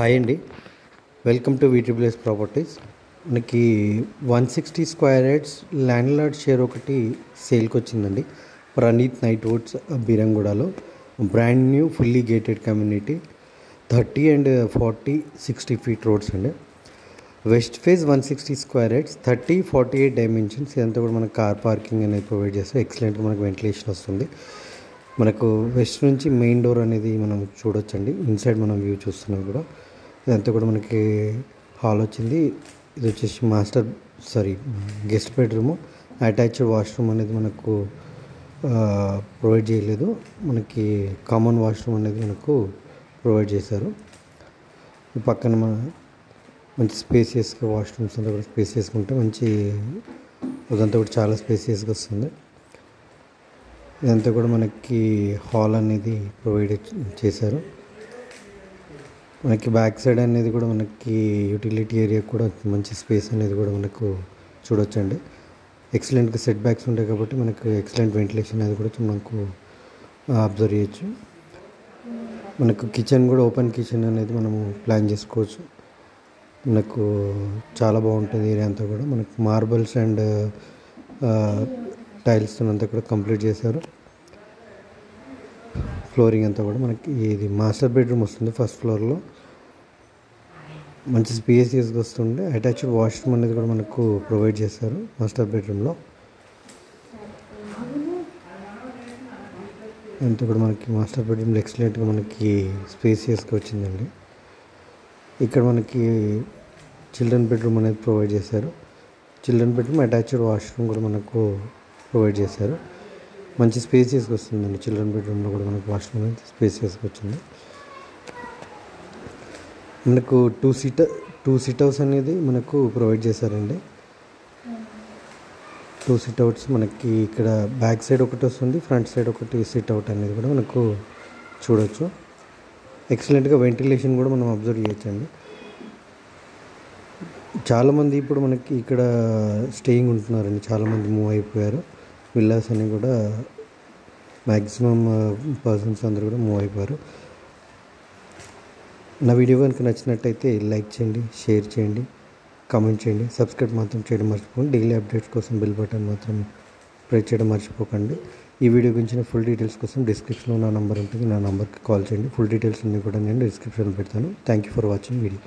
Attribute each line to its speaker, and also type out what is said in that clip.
Speaker 1: Hi అండి. Welcome to వీట్రిప్లేస్ properties. మనకి 160 square yards land lord share ఒకటి సేల్కి వచ్చిందండి. ప్రణీత్ నైట్ వుడ్స్ బీరంగూడలో brand new fully gated community 30 and 40 60 feet roads అండి. West phase 160 square yards 30 48 dimensions. ఇదంతా కూడా మనకు కార్ పార్కింగ్ అనేది ప్రొవైడ్ చేస్తారు. ఎక్సలెంట్గా మనకు వెంటిలేషన్ వస్తుంది. మనకు వెస్ట్ నుంచి మెయిన్ డోర్ అనేది మనం చూడొచ్చండి. ఇన్సైడ్ మనం వ్యూ చూస్తున్నాం కూడా. ఇదంతా కూడా మనకి హాల్ వచ్చింది. ఇది వచ్చేసి గెస్ట్ బెడ్రూము. అటాచ్డ్ వాష్రూమ్ అనేది మనకు ప్రొవైడ్ చేయలేదు. మనకి కామన్ వాష్రూమ్ అనేది మనకు ప్రొవైడ్ చేశారు. ఈ పక్కన మంచి స్పేసియస్గా వాష్రూమ్స్ అంతా కూడా స్పేసియస్గా ఉంటే అదంతా కూడా చాలా స్పేసియస్గా వస్తుంది. ఇదంతా కూడా మనకి హాల్ అనేది ప్రొవైడ్ చేశారు. మనకి బ్యాక్ సైడ్ అనేది కూడా మనకి యూటిలిటీ ఏరియా కూడా మంచి స్పేస్ అనేది కూడా మనకు చూడొచ్చండి. ఎక్సలెంట్గా సెట్ బ్యాక్స్ ఉంటాయి కాబట్టి మనకు ఎక్సలెంట్ వెంటిలేషన్ అనేది కూడా మనకు అబ్జర్వ్ చేయొచ్చు. మనకు కిచెన్ కూడా ఓపెన్ కిచెన్ అనేది మనము ప్లాన్ చేసుకోవచ్చు. మనకు చాలా బాగుంటుంది ఏరియా అంతా కూడా. మనకు మార్బల్స్ అండ్ టైల్స్ అంతా కూడా కంప్లీట్ చేశారు. ఫ్లోరింగ్ అంతా కూడా మనకి ఇది మాస్టర్ బెడ్రూమ్ వస్తుంది. ఫస్ట్ ఫ్లోర్లో మంచి స్పేసియస్గా వస్తుండే అటాచ్డ్ వాష్రూమ్ అనేది కూడా మనకు ప్రొవైడ్ చేశారు మాస్టర్ బెడ్రూమ్లో. అంతా కూడా మనకి మాస్టర్ బెడ్రూమ్లో ఎక్సలెంట్గా మనకి స్పేసియస్గా వచ్చిందండి. ఇక్కడ మనకి చిల్డ్రన్ బెడ్రూమ్ అనేది ప్రొవైడ్ చేశారు. చిల్డ్రన్ బెడ్రూమ్ అటాచ్డ్ వాష్రూమ్ కూడా మనకు ప్రొవైడ్ చేశారు. మంచి స్పేసియస్గా వస్తుందండి. చిల్డ్రన్ బెడ్రూమ్లో కూడా మనకు వాష్రూమ్ అనేది స్పేసియస్గా వచ్చింది. మనకు టూ సిట్ హౌస్ అనేది మనకు ప్రొవైడ్ చేశారండి. 2 సిట్ అవుట్స్ మనకి ఇక్కడ బ్యాక్ సైడ్ ఒకటి వస్తుంది, ఫ్రంట్ సైడ్ ఒకటి సిట్ అవుట్ అనేది కూడా మనకు చూడవచ్చు. ఎక్సలెంట్గా వెంటిలేషన్ కూడా మనం అబ్జర్వ్ చేయొచ్చండి. చాలామంది ఇప్పుడు మనకి ఇక్కడ స్టేయింగ్ ఉంటున్నారండి. చాలామంది మూవ్ అయిపోయారు. విల్లాస్ అని కూడా మ్యాక్సిమం పర్సన్స్ అందరూ కూడా మూవ్ అయిపోయారు. నా వీడియో కనుక నచ్చినట్టయితే లైక్ చేయండి, షేర్ చేయండి, కామెంట్ చేయండి, సబ్స్క్రైబ్ మాత్రం చేయడం మర్చిపోకండి. డైలీ అప్డేట్స్ కోసం బెల్ బటన్ మాత్రం ప్రెస్ చేయడం మర్చిపోకండి. ఈ వీడియో గురించిన ఫుల్ డీటెయిల్స్ కోసం డిస్క్రిప్షన్లో నా నెంబర్ ఉంటుంది. నా నెంబర్కి కాల్ చేయండి. ఫుల్ డీటెయిల్స్ అన్నీ కూడా నేను డిస్క్రిప్షన్లో పెడతాను. Thank you for watching video.